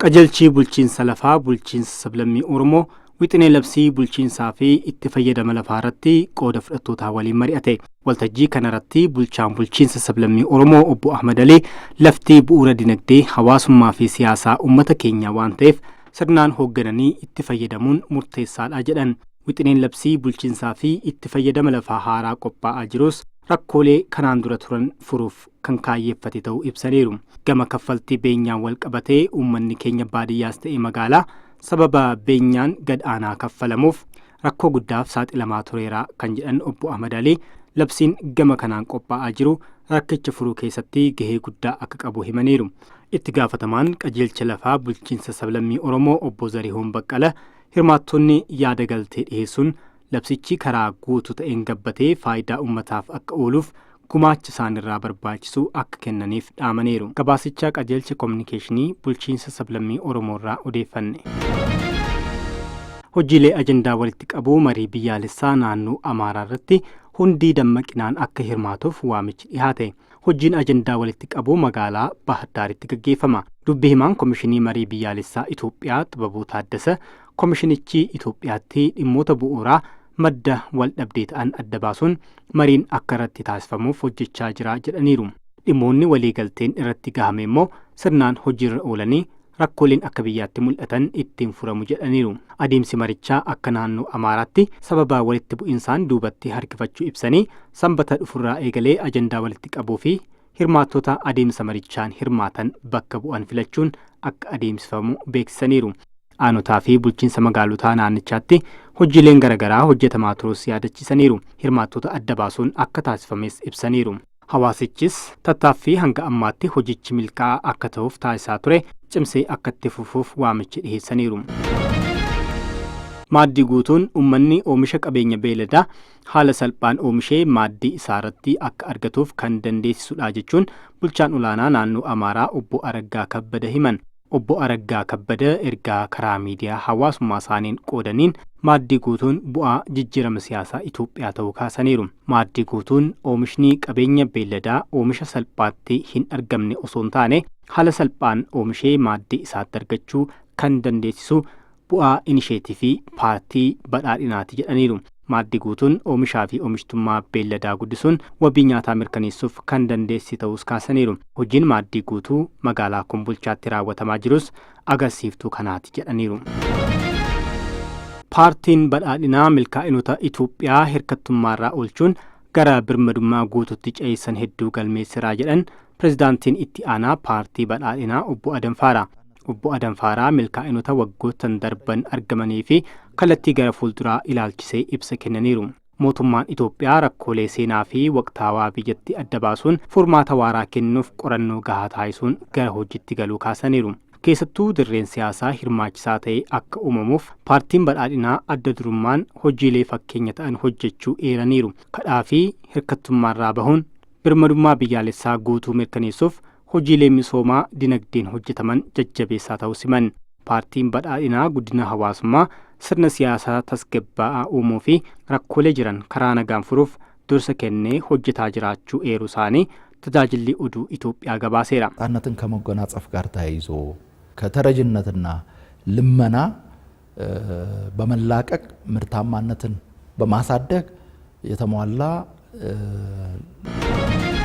qajeelchi bulchiinsa lafaa bulchiinsa sablammii Oromoo wixinee labsii bulchiinsaa fi itti fayyadama lafaa irratti qooda fudhattootaa waliin mari'ate. Waltajjii kanarratti bulchaan bulchiinsa sablammii Oromoo obbo Ahmad Alii lafti bu'uura dinagdee hawaasummaa fi siyaasaa uummata keenyaa waan ta'eef sirnaan hooggananii itti fayyadamuun murteessaadha jedhan. Wixineen labsii bulchiinsaa fi itti fayyadama lafaa haaraa qophaa'aa jirus rakkoolee kanaan dura turan furuuf kan kaayyeeffate ta'uu ibsaniiru. Gama kaffaltii beenyaan wal qabatee uummanni keenya baadiyyaas ta'e magaalaa sababa beenyaan gad aanaa kaffalamuuf rakkoo guddaaf saaxilamaa tureera kan jedhan obbo Ahmad Alii labsiin gama kanaan qophaa'aa jiru rakkicha furuu keessatti gahee guddaa akka qabu himaniiru. Itti gaafatamaan qajeelcha lafaa bulchiinsa sablammii Oromoo obbo Zarihuun Baqqala hirmaattonni yaada galtee dhiyeessuun labsichi karaa guutuu ta'een gabbatee faayidaa uummataaf akka ooluuf gumaacha isaanirraa barbaachisu akka kennaniif dhaamaniiru. Gabaasicha qajeelcha kominikeeshinii bulchiinsa sablammii Oromoorraa odeeffanne. Hojiilee ajandaa walitti qabuu marii biyyaalessaa naannoo Amaaraa irratti hundii dammaqinaan akka hirmaatuuf waamichi dhiyaate. Hojiin ajandaa walitti qabuu magaalaa Bahar Daaritti gaggeeffama. Dubbi himaan komishinii marii biyyaalessaa Itoophiyaa Xibabuu Taaddasa komishinichi Itoophiyaatti dhimmoota bu'uuraa madda wal dhabdee ta'an adda baasuun mariin akka irratti taasifamuuf hojjechaa jira jedhaniiru. Dhimmoonni waliigalteen irratti gahame immoo sirnaan hojiirra oolanii rakkooleen akka biyyaatti mul'atan ittiin furamu jedhaniiru. Adeemsi marichaa akka naannoo Amaaraatti sababa walitti bu'insaan duubatti harkifachuu ibsanii sanbata dhufurraa eegalee ajandaa walitti qabuu fi hirmaattota adeemsa marichaan hirmaatan bakka bu'an filachuun akka adeemsifamu beeksisaniiru. Aanotaa fi bulchiinsa magaalotaa naannichaatti hojiileen garaagaraa hojjetamaa turus yaadachiisaniiru. Hirmaattota adda baasuun akka taasifames ibsaniiru. Hawaasichis tattaaffii hanga ammaatti hojichi milkaa'aa akka ta'uuf taasisaa ture cimsee akka itti fufuuf waamicha dhiyeessaniiru. Maaddii guutuun uummanni oomisha qabeenya beeladaa haala salphaan oomishee maaddii isaarratti akka argatuuf kan dandeessisudha jechuun bulchaan olaanaa naannoo Amaaraa obbo Araggaa Kabbada himan. Obbo Araggaa Kabbada ergaa karaa miidiyaa hawaasummaa isaaniin qoodaniin maaddii guutuun bu'aa jijjiirama siyaasaa Itoophiyaa ta'uu kaasaniiru. Maaddii guutuun oomishni qabeenya beeladaa oomisha salphaatti hin argamne osoo hin taane haala salphaan oomishee maaddii isaatti argachuu kan dandeessisu bu'aa inisheetivii paartii badhaadhinaati jedhaniiru. Maaddii guutuun oomishaa fi oomishtummaa beeladaa guddisuun wabii nyaataa mirkaneessuuf kan dandeessi ta'us kaasaniiru. Hojiin maaddii guutuu magaalaa Kombolchaatti raawwatamaa jirus agarsiiftuu kanaati jedhaniiru. Paartiin badhaadhinaa milkaa'inota Itoophiyaa hirkattummaarraa oolchuun gara birmadummaa guutuutti ce'issan hedduu galmeessiraa jedhan pirezidaantiin itti aanaa paartii badhaadhinaa obbo Adanfaara. Obbo Adanfaaraa milkaa'inota waggootan darban argamanii fi kallattii gara fuulduraa ilaalchisee ibsa kennaniiru. Mootummaan Itoophiyaa rakkoolee seenaa fi waqtaawaa biyyatti adda baasuun furmaata waaraa kennuuf qorannoo gahaa taasisuun gara hojiitti galuu kaasaniiru. Keessattuu dirreen siyaasaa hirmaachisaa ta'e akka uumamuuf paartiin badhaadhinaa adda durummaan hojiilee fakkeenya ta'an hojjechuu eeraniiru. Kadhaa fi hirkattummaarraa bahuun birmadummaa biyyaalessaa guutuu mirkaneessuuf hojiilee misoomaa dinagdeen hojjetaman jajjabeessaa ta'uu siman. Paartiin badhaadhinaa guddina hawaasummaa sirna siyaasaa tasgabbaa'aa uumuu fi rakkoolee jiran karaa nagaan furuuf dursa kennee hojjetaa jiraachuu eeruu isaanii tajaajilli oduu Itoophiyaa gabaaseera. ነፃነትን ከመጎናጸፍ ጋር ተያይዞ ከተረጅነትና ልመና በመላቀቅ ምርታማነትን በማሳደግ የተሟላ